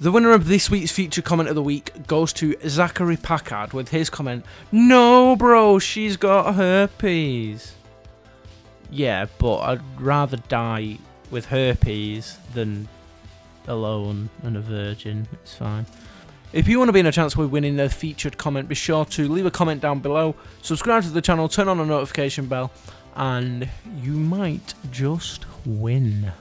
The winner of this week's feature comment of the week goes to Zachary Packard with his comment, "No bro, she's got herpes." Yeah, but I'd rather die with herpes than alone and a virgin. It's fine. If you want to be in a chance with winning the featured comment, be sure to leave a comment down below, subscribe to the channel, turn on the notification bell, and you might just win.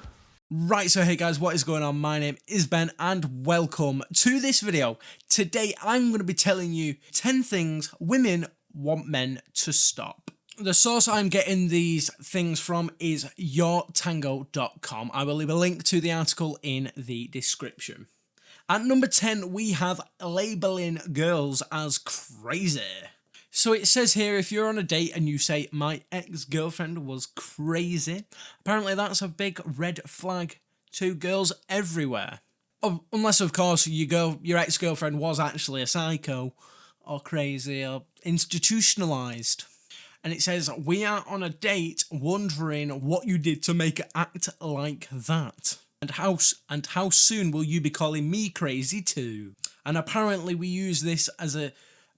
Right, so hey guys, what is going on? My name is Ben and welcome to this video. Today I'm going to be telling you 10 things women want men to stop. The source I'm getting these things from is yourtango.com. I will leave a link to the article in the description. At number 10, we have labeling girls as crazy. So it says here, if you're on a date and you say, "My ex-girlfriend was crazy," apparently that's a big red flag to girls everywhere. Unless, of course, your ex-girlfriend was actually a psycho or crazy or institutionalized. And it says, "We are on a date wondering what you did to make it act like that. And how soon will you be calling me crazy too?" And apparently we use this as a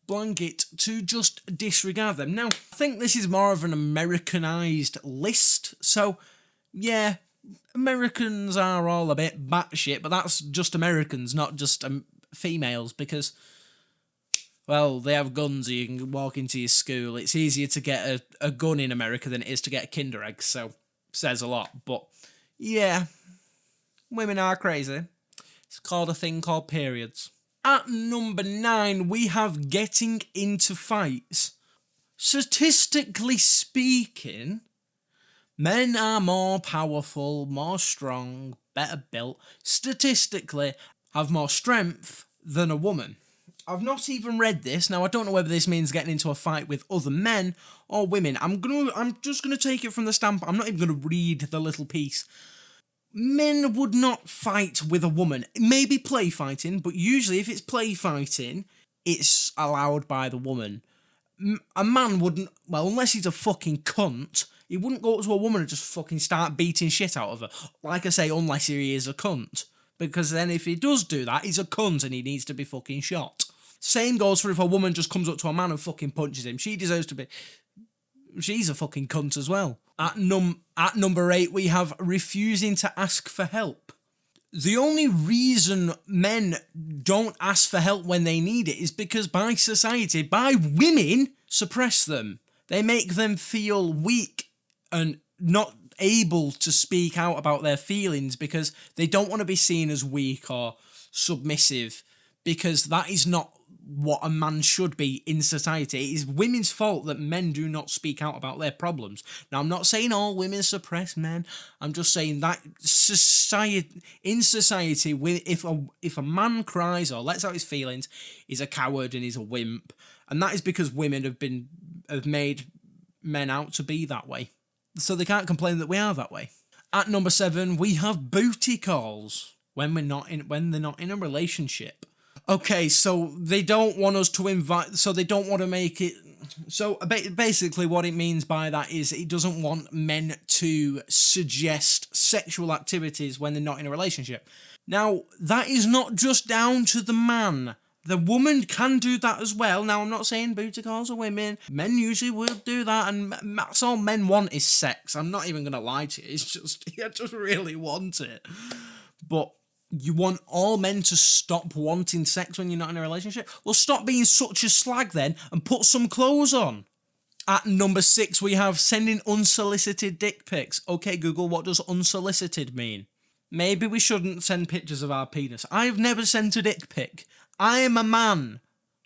blanket to just disregard them. Now, I think this is more of an Americanized list. So, yeah, Americans are all a bit batshit, but that's just Americans, not just females, because, well, they have guns, you can walk into your school. It's easier to get a gun in America than it is to get a Kinder Egg, so says a lot. But, yeah, women are crazy. It's called a thing called periods. At number 9, we have getting into fights. Statistically speaking, men are more powerful, more strong, better built, statistically have more strength than a woman. I've not even read this. Now, I don't know whether this means getting into a fight with other men or women. I'm just gonna take it from the standpoint. I'm not even gonna read the little piece. Men would not fight with a woman. Maybe play fighting, but usually if it's play fighting, it's allowed by the woman. A man wouldn't, well, unless he's a fucking cunt, he wouldn't go up to a woman and just fucking start beating shit out of her. Like I say, unless he is a cunt. Because then if he does do that, he's a cunt and he needs to be fucking shot. Same goes for if a woman just comes up to a man and fucking punches him. She deserves to be... She's a fucking cunt as well. At number 8, we have refusing to ask for help. The only reason men don't ask for help when they need it is because by society, by women, suppress them. They make them feel weak and not able to speak out about their feelings because they don't want to be seen as weak or submissive, because that is not what a man should be in society. It is women's fault that men do not speak out about their problems. Now, I'm not saying all women suppress men. I'm just saying that in society, if a man cries or lets out his feelings, he's a coward and he's a wimp. And that is because women have made men out to be that way. So they can't complain that we are that way. At number 7, we have booty calls when they're not in a relationship. Okay, so they don't want us to invite, so they don't want to make it, so basically what it means by that is it doesn't want men to suggest sexual activities when they're not in a relationship. Now, that is not just down to the man. The woman can do that as well. Now, I'm not saying booty calls are women. Men usually will do that, and that's all men want is sex. I'm not even going to lie to you. It's just, I just really want it. But you want all men to stop wanting sex when you're not in a relationship? Well, stop being such a slag then and put some clothes on. At number 6, we have sending unsolicited dick pics. Okay, Google, what does unsolicited mean? Maybe we shouldn't send pictures of our penis. I've never sent a dick pic. I am a man.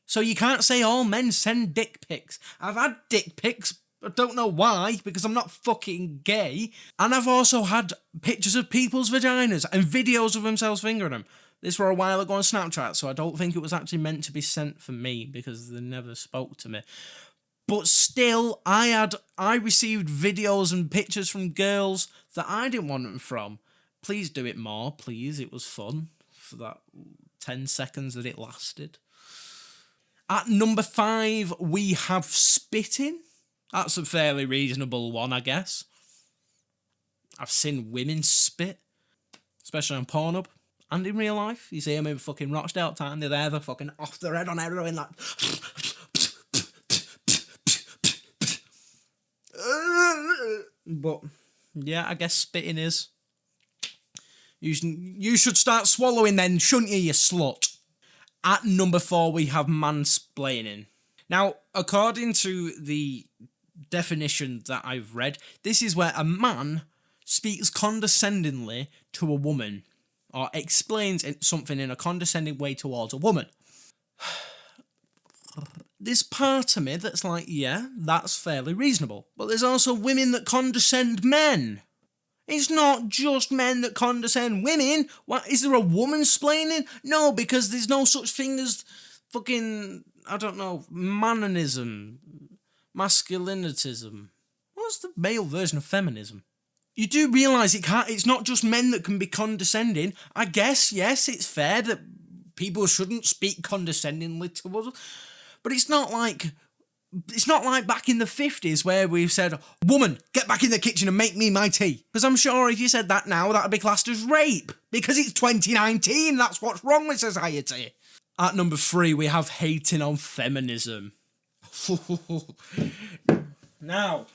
So you can't say all men send dick pics. I've had dick pics, I don't know why, because I'm not fucking gay. And I've also had pictures of people's vaginas and videos of themselves fingering them. This were a while ago on Snapchat, so I don't think it was actually meant to be sent for me because they never spoke to me. But still, I received videos and pictures from girls that I didn't want them from. Please do it more, please. It was fun for that 10 seconds that it lasted. At number 5, we have spitting. That's a fairly reasonable one, I guess. I've seen women spit, especially on Pornhub. And in real life, you see them in fucking Rochdale time, they're there, they're fucking off their head on heroin, like... But, yeah, I guess spitting is... You should start swallowing then, shouldn't you slut? At number 4, we have mansplaining. Now, according to the definition that I've read, this is where a man speaks condescendingly to a woman, or explains something in a condescending way towards a woman. There's part of me that's like, yeah, that's fairly reasonable. But there's also women that condescend men. It's not just men that condescend women. What, is there a woman-splaining? No, because there's no such thing as fucking, I don't know, manonism, masculinitism. What's the male version of feminism? You do realise it's not just men that can be condescending. I guess, yes, it's fair that people shouldn't speak condescendingly to us. But it's not like back in the 50s where we've said, woman, get back in the kitchen and make me my tea. Because I'm sure if you said that now, that would be classed as rape. Because it's 2019, that's what's wrong with society. At number 3, we have hating on feminism. Now,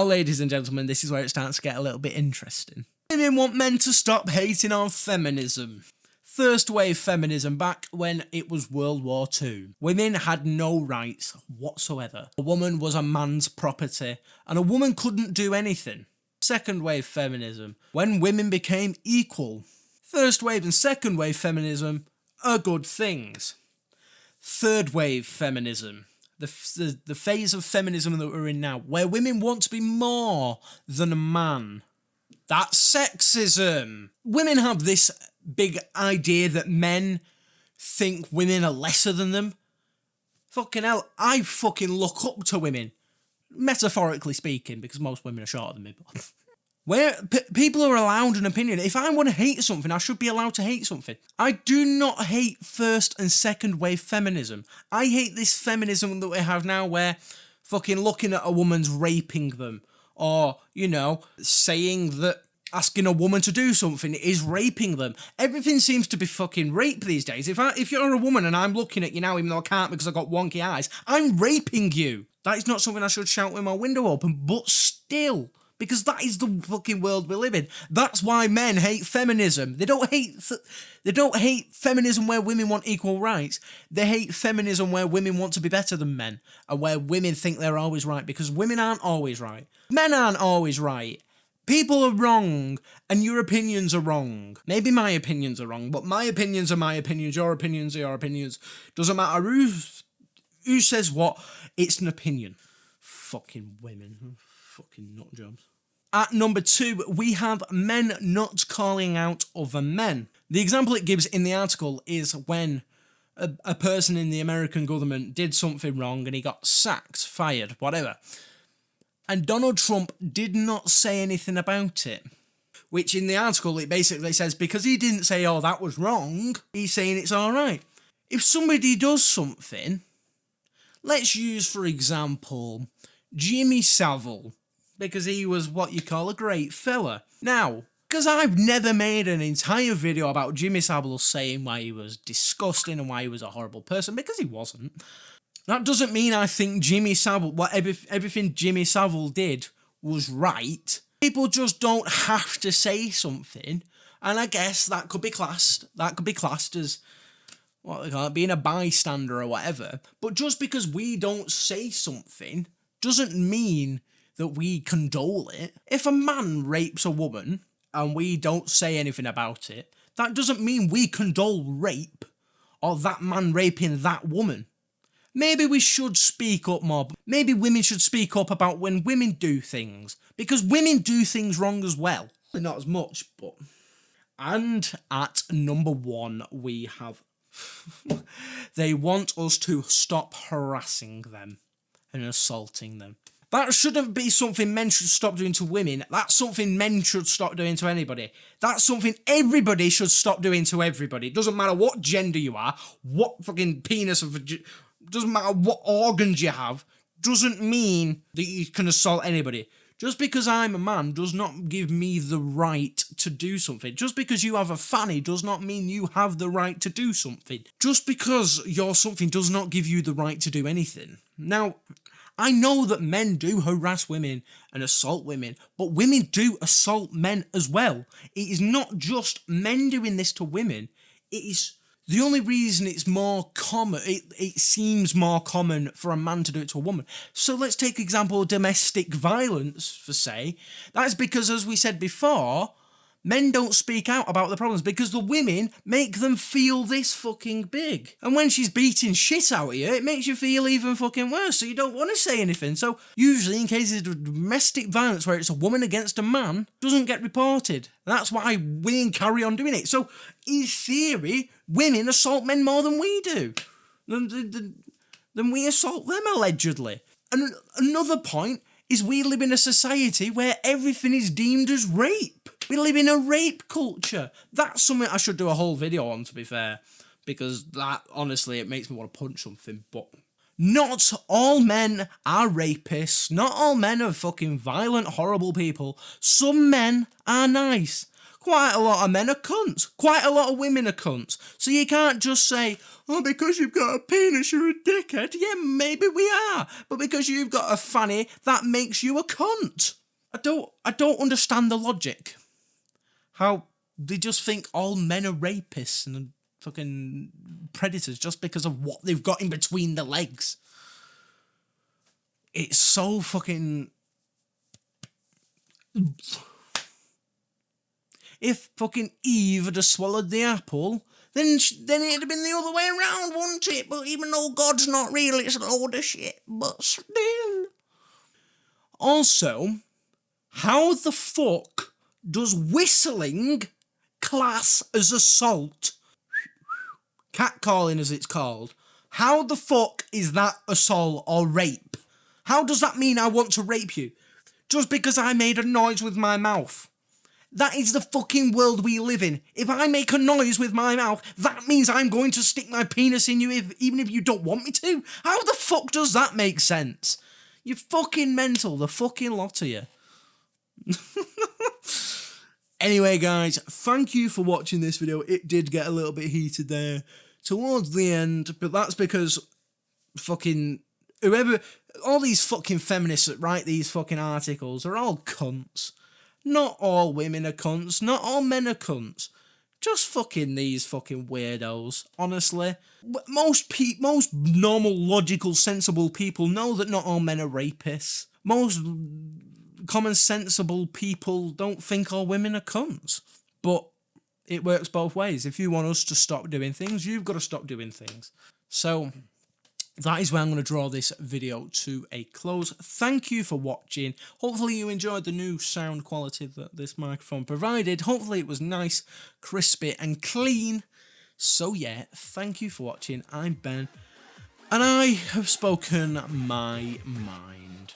ladies and gentlemen, this is where it starts to get a little bit interesting. Women want men to stop hating on feminism. First wave feminism back when it was World War II. Women had no rights whatsoever. A woman was a man's property, and a woman couldn't do anything. Second wave feminism, when women became equal. First wave and second wave feminism are good things. Third wave feminism, the phase of feminism that we're in now, where women want to be more than a man. That's sexism. Women have this big idea that men think women are lesser than them. Fucking hell, I fucking look up to women. Metaphorically speaking, because most women are shorter than me. But where people are allowed an opinion. If I want to hate something, I should be allowed to hate something. I do not hate first and second wave feminism. I hate this feminism that we have now where fucking looking at a woman's raping them. Or, saying that asking a woman to do something is raping them. Everything seems to be fucking rape these days. If you're a woman and I'm looking at you now, even though I can't because I've got wonky eyes, I'm raping you. That is not something I should shout with my window open, but still, because that is the fucking world we live in. That's why men hate feminism. They don't hate feminism where women want equal rights. They hate feminism where women want to be better than men and where women think they're always right, because women aren't always right. Men aren't always right. People are wrong, and your opinions are wrong. Maybe my opinions are wrong, but my opinions are my opinions, your opinions are your opinions. Doesn't matter who says what, it's an opinion. Fucking women. Fucking nut jobs. At number 2, we have men not calling out other men. The example it gives in the article is when a person in the American government did something wrong and he got sacked, fired, whatever. And Donald Trump did not say anything about it. Which in the article, it basically says, because he didn't say, oh, that was wrong, he's saying it's all right. If somebody does something, let's use, for example, Jimmy Savile, because he was what you call a great fella. Now, because I've never made an entire video about Jimmy Savile saying why he was disgusting and why he was a horrible person, because he wasn't. That doesn't mean I think Jimmy Savile, everything Jimmy Savile did was right. People just don't have to say something, and I guess that could be classed as what they call it, being a bystander or whatever. But just because we don't say something doesn't mean that we condole it. If a man rapes a woman and we don't say anything about it, that doesn't mean we condole rape or that man raping that woman. Maybe we should speak up more. Maybe women should speak up about when women do things, because women do things wrong as well. Not as much, but... And at number 1, we have... they want us to stop harassing them and assaulting them. That shouldn't be something men should stop doing to women. That's something men should stop doing to anybody. That's something everybody should stop doing to everybody. It doesn't matter what gender you are, what fucking penis of... Doesn't matter what organs you have, doesn't mean that you can assault anybody. Just because I'm a man does not give me the right to do something. Just because you have a fanny does not mean you have the right to do something. Just because you're something does not give you the right to do anything. Now, I know that men do harass women and assault women, but women do assault men as well. It is not just men doing this to women. It is the only reason it's more common, it seems more common for a man to do it to a woman. So let's take example of domestic violence, for say. That's because, as we said before, men don't speak out about the problems because the women make them feel this fucking big. And when she's beating shit out of you, it makes you feel even fucking worse, so you don't want to say anything. So usually in cases of domestic violence where it's a woman against a man, doesn't get reported. That's why women carry on doing it. So in theory, women assault men more than we do. Than we assault them, allegedly. And another point is we live in a society where everything is deemed as rape. We live in a rape culture. That's something I should do a whole video on, to be fair, because that, honestly, it makes me want to punch something. But not all men are rapists. Not all men are fucking violent, horrible people. Some men are nice. Quite a lot of men are cunts. Quite a lot of women are cunts. So you can't just say, oh, because you've got a penis, you're a dickhead. Yeah, maybe we are. But because you've got a fanny, that makes you a cunt. I don't understand the logic. How they just think all men are rapists and fucking predators just because of what they've got in between their legs. It's so fucking... If fucking Eve had swallowed the apple, then it'd have been the other way around, wouldn't it? But even though God's not real, it's a load of shit. But still. Also, how the fuck does whistling class as assault? Catcalling, as it's called. How the fuck is that assault or rape? How does that mean I want to rape you? Just because I made a noise with my mouth. That is the fucking world we live in. If I make a noise with my mouth, that means I'm going to stick my penis in you even if you don't want me to. How the fuck does that make sense? You're fucking mental, the fucking lot of you. Anyway, guys, thank you for watching this video. It did get a little bit heated there towards the end, but that's because fucking all these fucking feminists that write these fucking articles are all cunts. Not all women are cunts, not all men are cunts. Just fucking these fucking weirdos, honestly. Most normal, logical, sensible people know that not all men are rapists. Most common, sensible people don't think all women are cunts. But it works both ways. If you want us to stop doing things, you've got to stop doing things. So that is where I'm going to draw this video to a close. Thank you for watching. Hopefully you enjoyed the new sound quality that this microphone provided. Hopefully it was nice, crispy and clean. So yeah, thank you for watching. I'm Ben, and I have spoken my mind.